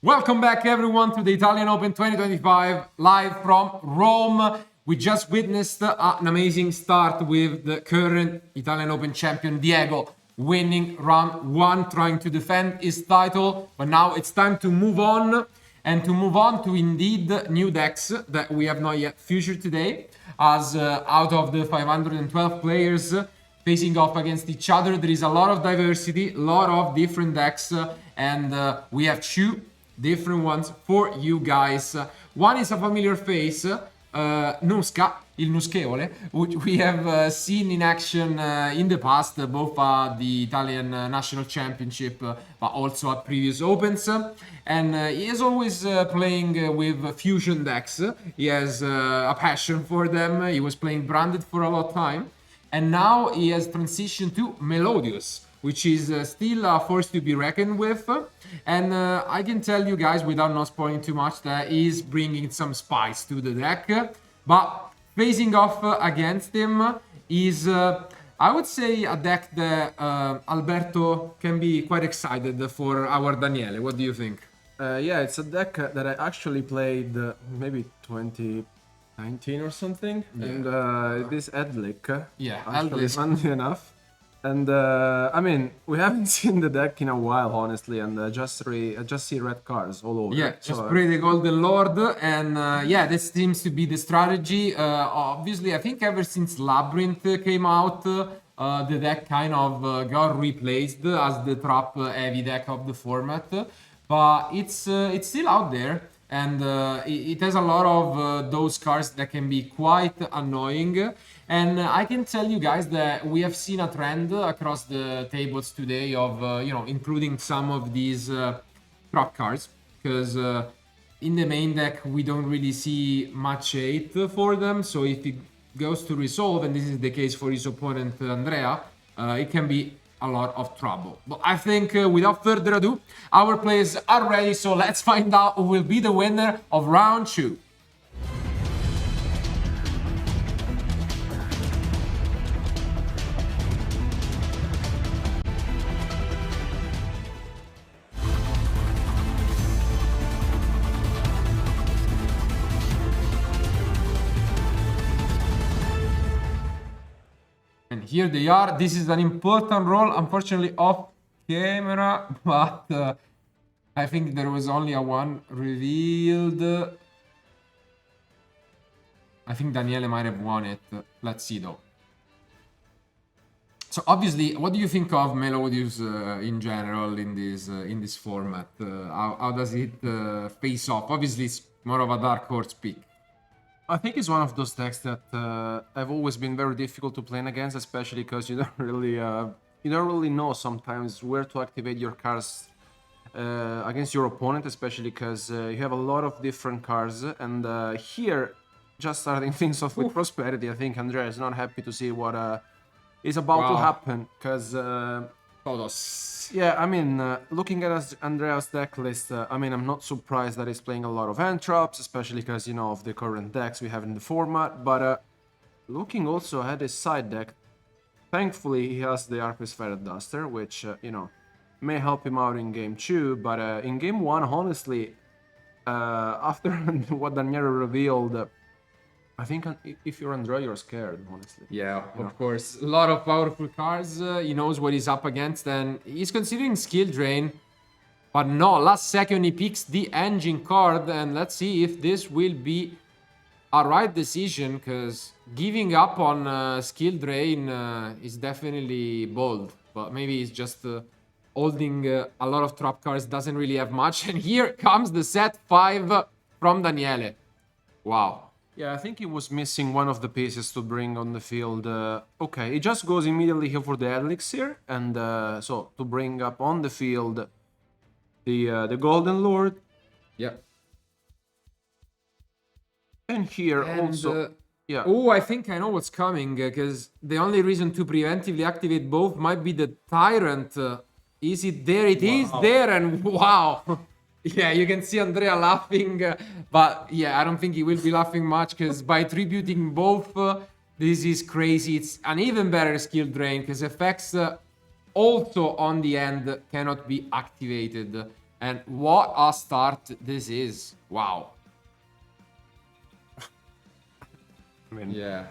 Welcome back, everyone, to the Italian Open 2025, live from Rome. We just witnessed an amazing start with the current Italian Open champion, Diego, winning round one, trying to defend his title. But now it's time to move on, and to move on to indeed new decks that we have not yet featured today, as out of the 512 players facing off against each other, there is a lot of diversity, a lot of different decks, and we have two different ones for you guys. One is a familiar face, Nusca, il Nuschevole, which we have seen in action in the past, both at the Italian National Championship, but also at previous Opens. And he is always playing with fusion decks. He has a passion for them. He was playing branded for a lot of time. And now he has transitioned to Melodious, which is still a force to be reckoned with. And I can tell you guys, without not spoiling too much, that he's bringing some spice to the deck. But facing off against him is, I would say, a deck that Alberto can be quite excited for our Daniele. What do you think? Yeah, it's a deck that I actually played maybe 2019 or something. Yeah. And this Eldlich, actually, funny enough. And I mean, we haven't seen the deck in a while, honestly, and I just see red cards all over. Yeah, just play the Golden Lord, and yeah, this seems to be the strategy. Obviously, I think ever since Labyrinth came out, the deck kind of got replaced as the trap heavy deck of the format, but it's still out there. And it has a lot of those cards that can be quite annoying. And I can tell you guys that we have seen a trend across the tables today of, including some of these trap cards. Because in the main deck, we don't really see much hate for them. So if it goes to resolve, and this is the case for his opponent, Andrea, it can be a lot of trouble. But I think without further ado, our players are ready, so let's find out who will be the winner of round two. And here they are. This is an important roll, unfortunately off camera, but I think there was only a one revealed. I think Daniele might have won it. Let's see though. So obviously, what do you think of Melodious in general in this format? How does it face off? Obviously, it's more of a dark horse pick. I think it's one of those decks that have always been very difficult to play against, especially because you don't really know sometimes where to activate your cards against your opponent, especially because you have a lot of different cards. And here, just starting things off with Prosperity, I think Andrea is not happy to see what is about to happen, because yeah, I mean, looking at Andrea's deck list, I mean, I'm not surprised that he's playing a lot of hand traps, especially because, of the current decks we have in the format. But looking also at his side deck, thankfully he has the Arcus Ferret Duster, which, may help him out in game 2. But in game 1, honestly, after what Daniele revealed, I think if you're Andrea, you're scared, honestly. Yeah, of course. A lot of powerful cards. He knows what he's up against, and he's considering skill drain. But no, last second he picks the engine card, and let's see if this will be a right decision, because giving up on skill drain is definitely bold. But maybe he's just holding a lot of trap cards, doesn't really have much. And here comes the set 5 from Daniele. Wow. Yeah, I think he was missing one of the pieces to bring on the field. Okay, he just goes immediately here for the Elixir, and so to bring up on the field the Golden Lord. Yeah. And here also... yeah. Oh, I think I know what's coming, because the only reason to preventively activate both might be the Tyrant. Is it there? It is there, and wow! Yeah, you can see Andrea laughing, but yeah, I don't think he will be laughing much, because by tributing both, this is crazy. It's an even better skill drain, because effects also on the end cannot be activated. And what a start this is. Wow. I mean, Yeah.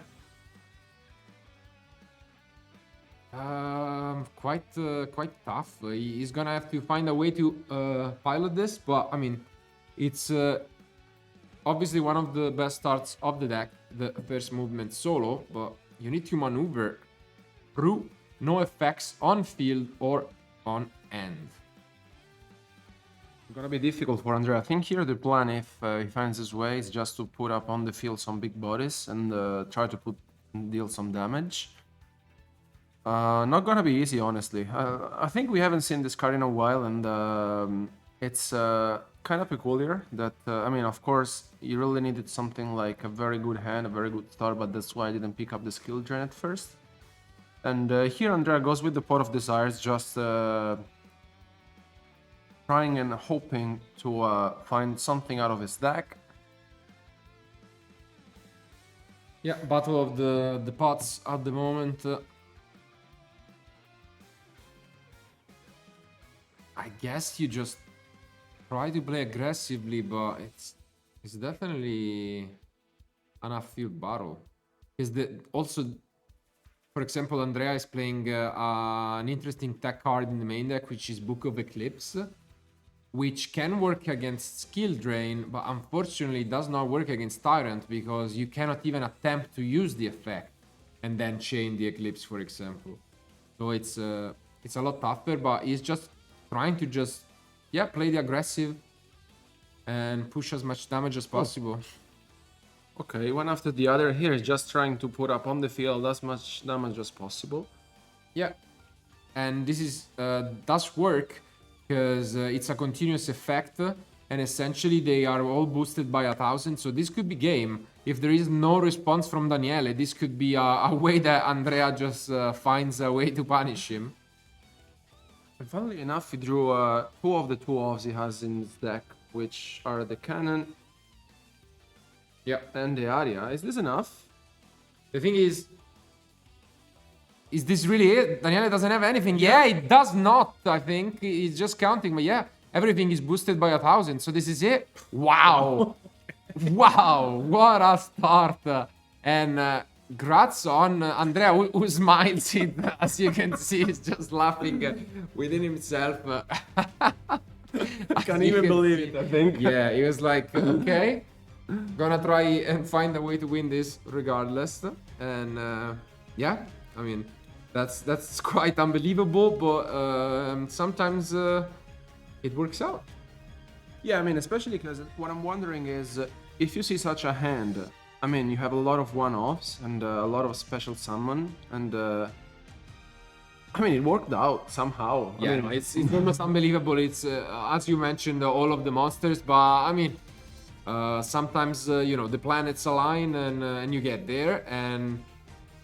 Quite tough. He's gonna have to find a way to pilot this, but I mean, it's obviously one of the best starts of the deck, the first movement solo, but you need to maneuver through no effects on field or on end. gonna be difficult for Andrea. I think here the plan, if he finds his way, is just to put up on the field some big bodies and try to deal some damage. Not gonna be easy, honestly. I think we haven't seen this card in a while, and it's kind of peculiar that, I mean, of course, you really needed something like a very good hand, a very good start, but that's why I didn't pick up the skill drain at first. And here Andrea goes with the Pot of Desires, just trying and hoping to find something out of his deck. Yeah, battle of the pots at the moment. I guess you just try to play aggressively, but it's definitely an upfield battle. Because also, for example, Andrea is playing an interesting tech card in the main deck, which is Book of Eclipse, which can work against Skill Drain, but unfortunately does not work against Tyrant because you cannot even attempt to use the effect and then chain the Eclipse, for example. So it's a lot tougher, but he's just trying to play the aggressive and push as much damage as possible. Okay, one after the other here is just trying to put up on the field as much damage as possible. Yeah, and this is does work because it's a continuous effect, and essentially they are all boosted by 1,000. So this could be game. If there is no response from Daniele, this could be a way that Andrea just finds a way to punish him. And funnily enough, he drew two of the 2-offs he has in his deck, which are the Cannon and the Aria. Is this enough? The thing is this really it? Daniele doesn't have anything. Yeah, it does not, I think. He's just counting, but yeah, everything is boosted by 1,000. So this is it. Wow. Wow, what a start. And grats on Andrea, who smiles it, as you can see, he's just laughing within himself. I can't even believe it, I think. Yeah, he was like, okay, gonna try and find a way to win this regardless. And yeah, I mean, that's quite unbelievable, but sometimes it works out. Yeah, I mean, especially because what I'm wondering is, if you see such a hand, I mean, you have a lot of one-offs and a lot of special summon, and I mean, it worked out somehow. Yeah, I mean, it's almost unbelievable. It's as you mentioned, all of the monsters, but I mean, sometimes you know, the planets align and you get there, and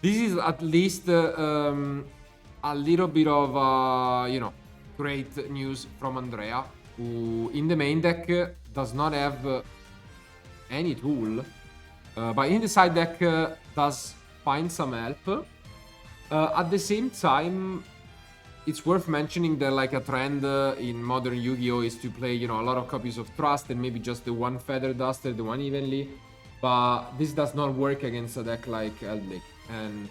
this is at least a little bit of you know, great news from Andrea, who in the main deck does not have any tool, but in the side deck does find some help. At the same time, it's worth mentioning that like a trend in modern Yu-Gi-Oh is to play, you know, a lot of copies of Trust and maybe just the one Feather Duster, the one Evenly, but this does not work against a deck like Eldlich. And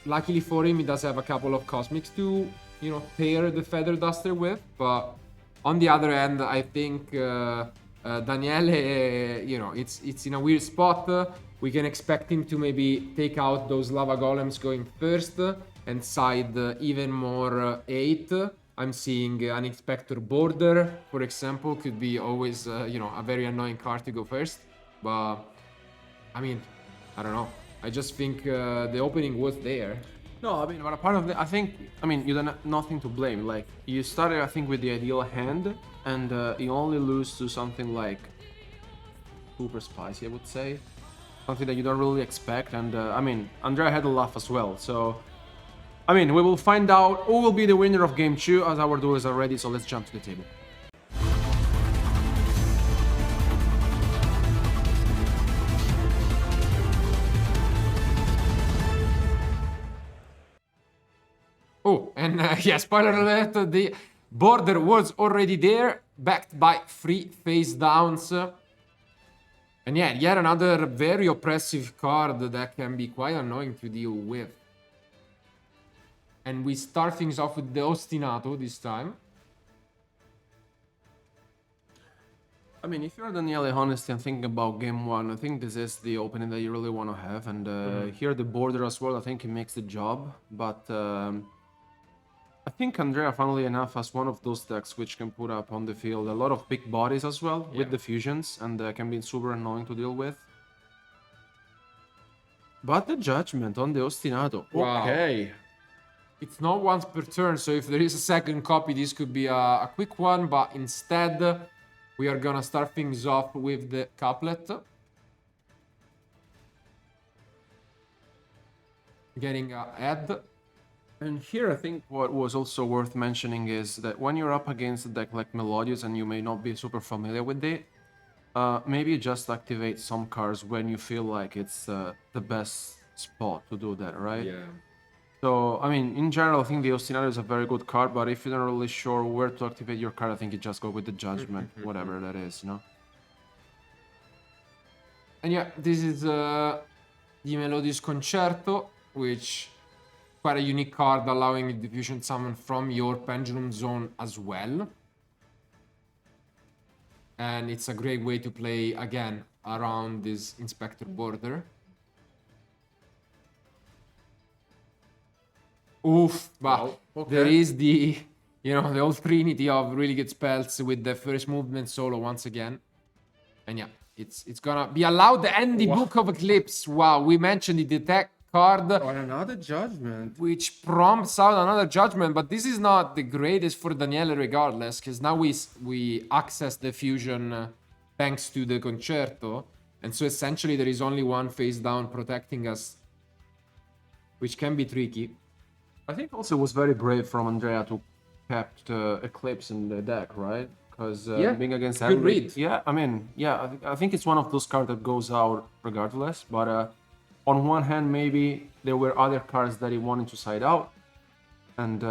luckily for him, he does have a couple of Cosmics to, you know, pair the Feather Duster with, but on the other hand, I think Daniele, you know, it's in a weird spot. We can expect him to maybe take out those Lava Golems going first and side even more 8. I'm seeing an Inspector Border, for example, could be always, you know, a very annoying card to go first. But, I mean, I don't know. I just think the opening was there. no, I mean, but a part of the, I think, I mean, you don't have nothing to blame. Like, you started, I think, with the ideal hand, and you only lose to something like super spicy, I would say. Something that you don't really expect, and I mean, Andrea had a laugh as well, so I mean, we will find out who will be the winner of game 2 as our duels are ready, so let's jump to the table. Oh, and yeah, spoiler alert, Border was already there, backed by 3 face downs. And yeah, yet another very oppressive card that can be quite annoying to deal with. And we start things off with the Ostinato this time. I mean, if you're Daniele, honestly, and thinking about game one, I think this is the opening that you really want to have. And here the border as well, I think it makes the job. But I think Andrea, funnily enough, has one of those decks which can put up on the field a lot of big bodies as well with the fusions, and can be super annoying to deal with. But the judgment on the Ostinato. Wow. Okay. It's not once per turn, so if there is a second copy, this could be a quick one. But instead, we are gonna start things off with the couplet. Getting ahead. And here I think what was also worth mentioning is that when you're up against a deck like Melodious and you may not be super familiar with it, maybe just activate some cards when you feel like it's the best spot to do that, right? Yeah. So, I mean, in general, I think the Ostinato is a very good card, but if you're not really sure where to activate your card, I think you just go with the Judgment, whatever that is, you know? And yeah, this is the Melodious Concerto, which quite a unique card, allowing a diffusion summon from your Pendulum Zone as well. And it's a great way to play, again, around this Inspector border. Oof, but Wow, okay. there is the, you know, the old trinity of really good spells with the first movement solo once again. And yeah, it's gonna be allowed. And the Book of Eclipse. Wow, we mentioned the detect card, On another Judgment. which prompts out another judgment. But this is not the greatest for Daniele regardless, because now we access the fusion thanks to the Concerto. And so essentially there is only one face down protecting us, which can be tricky. I think also it was very brave from Andrea to kept Eclipse in the deck, right? Because being against good Eldlich, read. yeah, I mean, yeah, I think it's one of those cards that goes out regardless. But on one hand, maybe there were other cards that he wanted to side out, and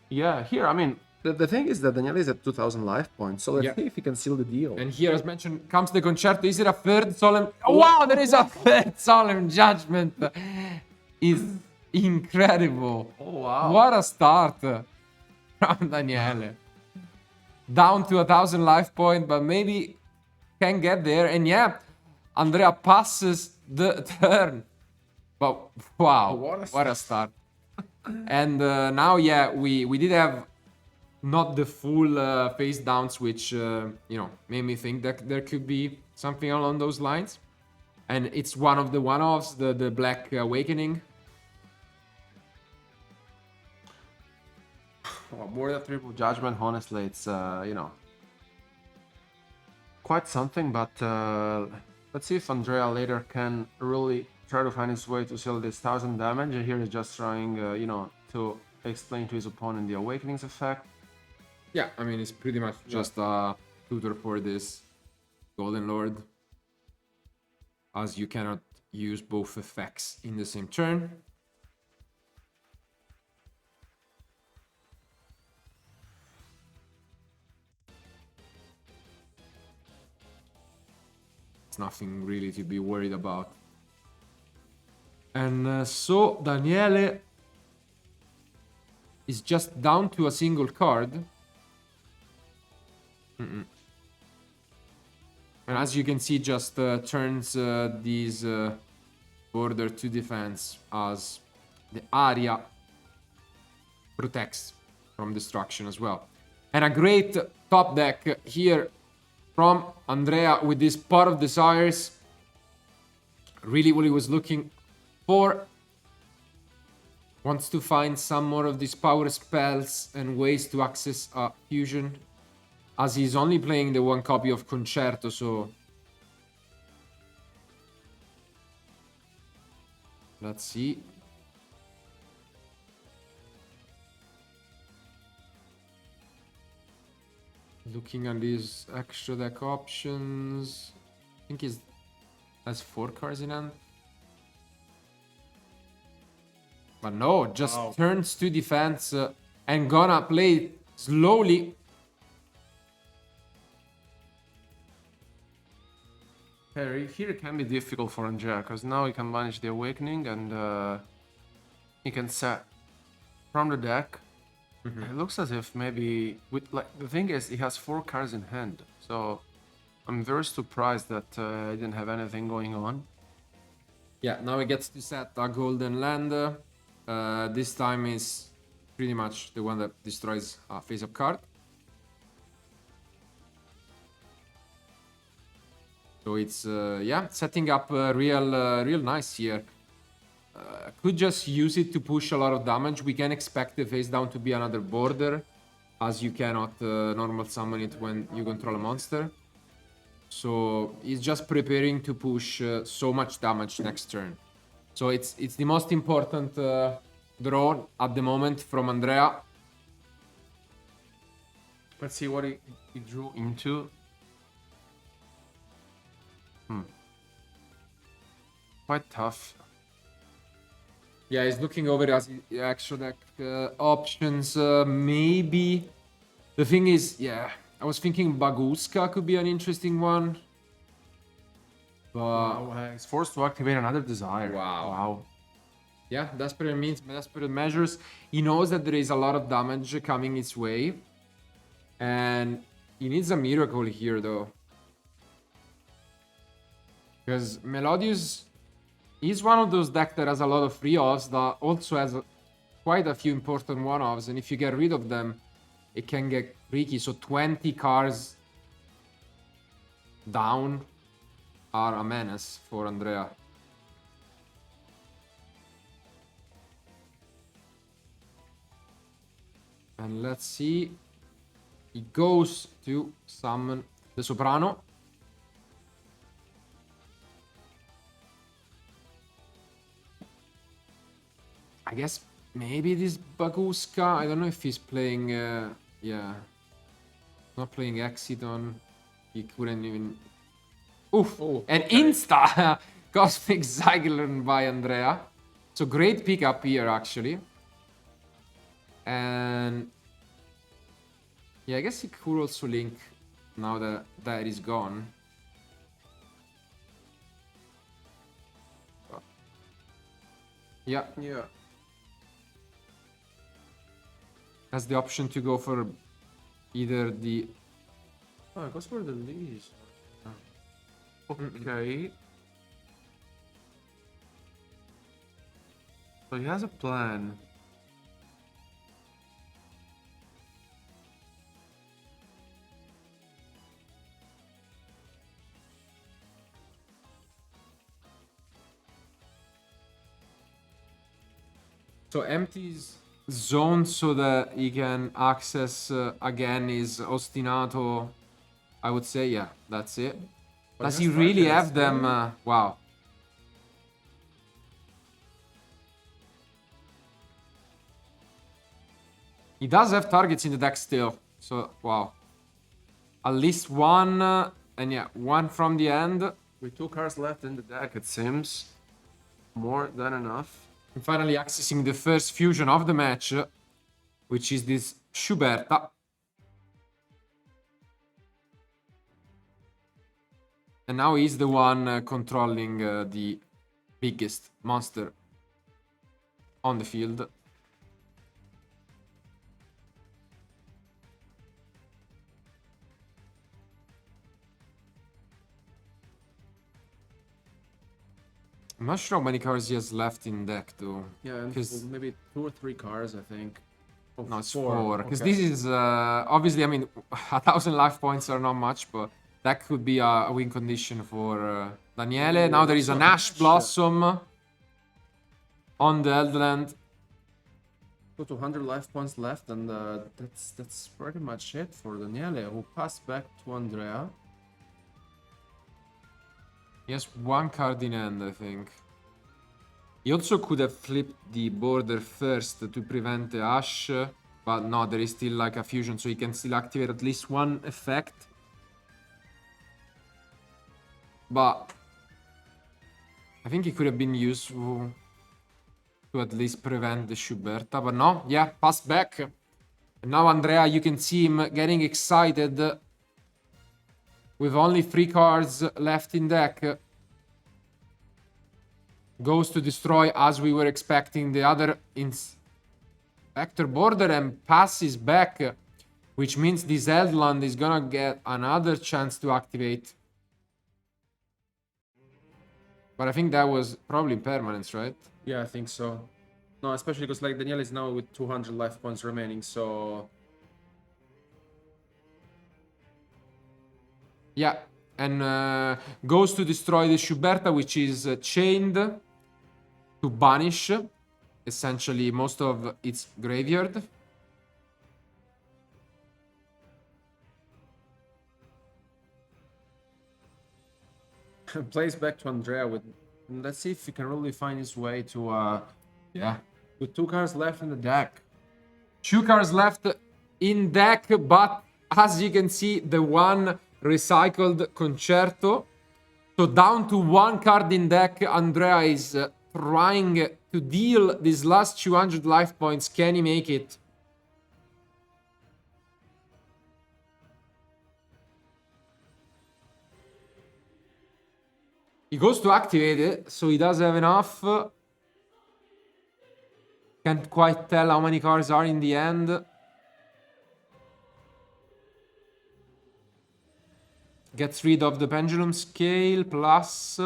yeah, here, I mean, the thing is that Daniele is at 2,000 life points, so let's see if he can seal the deal. And here, as mentioned, comes the Concerto. Is it a third solemn? Oh, wow, there is a third solemn judgment. Is incredible. Oh, wow. What a start from Daniele. Down to 1,000 life point, but maybe can get there. And yeah, Andrea passes the turn. But wow, what a start. And now, yeah, we did have not the full face downs, which, you know, made me think that there could be something along those lines. And it's one of the one-offs, the Black Awakening. Well, more than triple judgment, honestly, it's you know, quite something. But let's see if Andrea later can really try to find his way to seal this 1,000 damage. And here he's just trying, you know, to explain to his opponent the Awakening's effect. Yeah, I mean, it's pretty much just a tutor for this Golden Lord, as you cannot use both effects in the same turn. It's nothing really to be worried about. And so Daniele is just down to a single card. And as you can see, just turns these border to defense, as the area protects from destruction as well. And a great top deck here from Andrea with this Pot of Desires. Really what he was looking for. Wants to find some more of these power spells and ways to access fusion, as he's only playing the one copy of Concerto, so let's see. Looking at these extra deck options, I think he has 4 cards in hand. But no, just turns to defense and gonna play it slowly. Here it can be difficult for Andrea, because now he can manage the Awakening and he can set from the deck. It looks as if maybe with like the thing is he has 4 cards in hand, so I'm very surprised that he didn't have anything going on. Yeah, now he gets to set a golden land. This time is pretty much the one that destroys a face-up card. So it's yeah, setting up real nice here. Could just use it to push a lot of damage. We can expect the face down to be another border, as you cannot normal summon it when you control a monster. So he's just preparing to push so much damage next turn. So it's the most important draw at the moment from Andrea. Let's see what he drew into. Quite tough. Yeah, he's looking over as extra deck options. Maybe the thing is, yeah, I was thinking Baguska could be an interesting one. But He's forced to activate another desire. Wow. yeah, desperate means desperate measures. He knows that there is a lot of damage coming his way, and he needs a miracle here, though. Because Melodious is one of those decks that has a lot of free offs that also has quite a few important one-offs, and if you get rid of them, it can get tricky. So 20 cards down are a menace for Andrea. And let's see. He goes to summon the Soprano. I guess maybe this Baguska. I don't know if he's playing. Yeah. Not playing Exiton. He couldn't even. Oof! Oh, and okay. Insta Cosmic Cyclone by Andrea. So great pickup here, actually. And yeah, I guess he could also link now that that is gone. Yeah, Yeah. has the option to go for either the. Oh, it goes for the leash. Okay. So he has a plan. So empties zone so that he can access again his Ostinato. I would say, yeah, that's it. But Does he he has really targets, have them? Wow. He does have targets in the deck still. So, wow. At least one, and yeah, one from the end. With 2 cards left in the deck, it seems more than enough. And finally accessing the first fusion of the match, which is this Schuberta. And now he's the one controlling the biggest monster on the field. I'm not sure how many cards he has left in deck, though. Yeah, because maybe 2 or 3 cards, I think. Oh, no, it's 4. Because okay. this is obviously, I mean, 1,000 life points are not much, but that could be a win condition for Daniele. Now there is an Ash Blossom on the Eldland. So 200 life points left, and that's pretty much it for Daniele, who passed back to Andrea. He has 1 card in hand, I think. He also could have flipped the border first to prevent the Ash, but no, there is still like a fusion, so he can still activate at least 1 effect. But I think it could have been useful to at least prevent the Schuberta, but no, yeah, pass back. And now Andrea, you can see him getting excited with only 3 cards left in deck. Goes to destroy as we were expecting the other Inspector Border and passes back, which means this Eldland is gonna get another chance to activate. But I think that was probably permanence, right? Yeah, I think so. No, especially because like Danielle is now with 200 life points remaining, so Yeah, and goes to destroy the Schuberta, which is chained to banish essentially most of its graveyard. plays back to Andrea with. Let's see if he can really find his way to Yeah. with 2 cards left in the deck. 2 cards left in deck, but as you can see, the one recycled Concerto. So down to 1 card in deck, Andrea is trying to deal these last 200 life points. Can he make it? He goes to activate it, so he does have enough. Can't quite tell how many cards are in the end. Gets rid of the pendulum scale plus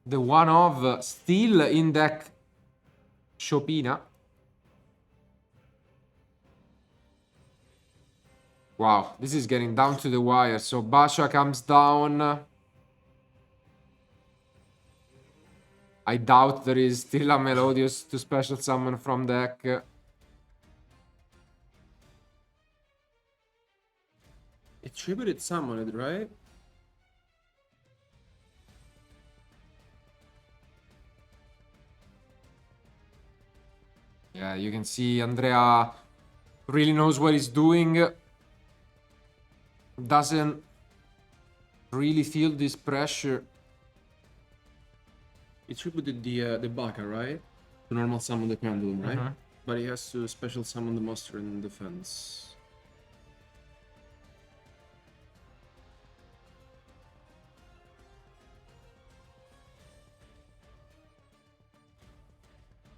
the one of still in deck Chopina. Wow, this is getting down to the wire. So Basha comes down. I doubt there is still a Melodious to special summon from deck. Attributed summoned, right? Yeah, you can see Andrea really knows what he's doing. Doesn't really feel this pressure. Attributed the Baka, right? To normal summon the pendulum, right? But he has to special summon the monster in defense.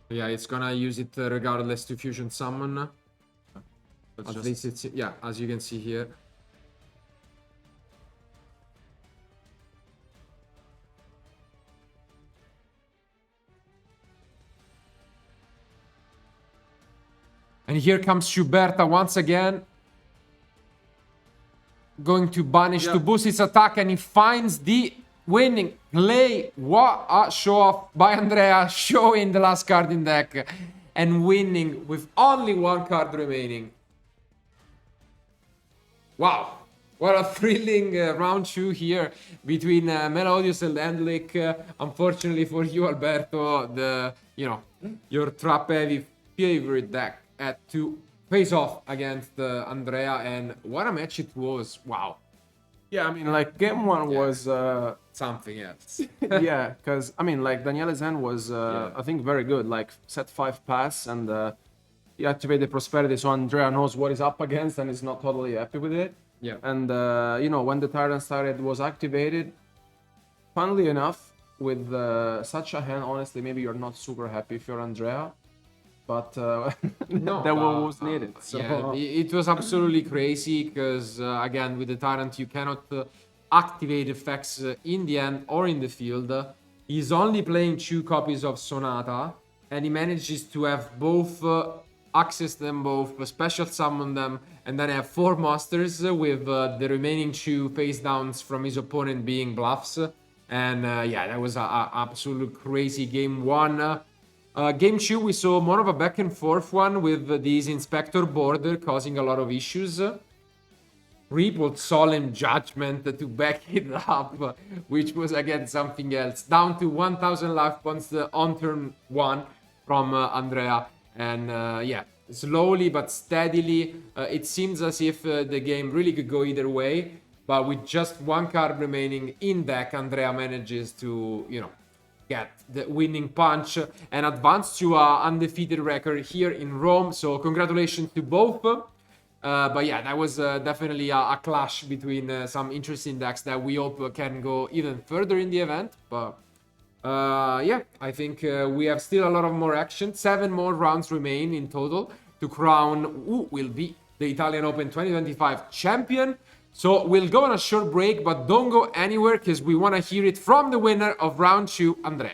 Yeah, it's gonna use it regardless to fusion summon. At least it's, yeah, as you can see here. And here comes Schuberta once again. Going to banish to boost its attack, and he finds the winning play. What a show off by Andrea, showing the last card in deck and winning with only 1 card remaining. Wow, what a thrilling round 2 here between Melodious and Eldlich. Unfortunately for you, Alberto, your trap heavy favorite deck had to face off against Andrea, and what a match it was. Wow. Yeah, I mean, like, game 1 was something else. yeah, because I mean, like, Daniele's hand was I think very good. Like, set 5 pass, and he activated Prosperity, so Andrea knows what he's up against and is not totally happy with it. Yeah. And when the Tyrant started was activated, funnily enough, with such a hand, honestly, maybe you're not super happy if you're Andrea, but No, that was needed. So yeah, it was absolutely crazy because again, with the Tyrant, you cannot activate effects in the end or in the field. He's only playing 2 copies of Sonata, and he manages to have both access them both, special summon them, and then have 4 monsters with the remaining 2 face downs from his opponent being bluffs. And yeah, that was an absolute crazy game 1. Game 2, we saw more of a back and forth one with this Inspector Border causing a lot of issues. Rippled Solemn Judgment to back it up, which was again something else. Down to 1000 life points on turn 1 from Andrea. And yeah, slowly but steadily, it seems as if the game really could go either way. But with just 1 card remaining in deck, Andrea manages to, get the winning punch and advance to a undefeated record here in Rome. So congratulations to both. But yeah, that was definitely a clash between some interesting decks that we hope can go even further in the event. But yeah, I think we have still a lot of more action. 7 more rounds remain in total to crown who will be the Italian Open 2025 champion. So we'll go on a short break, but don't go anywhere because we want to hear it from the winner of round 2, Andrea.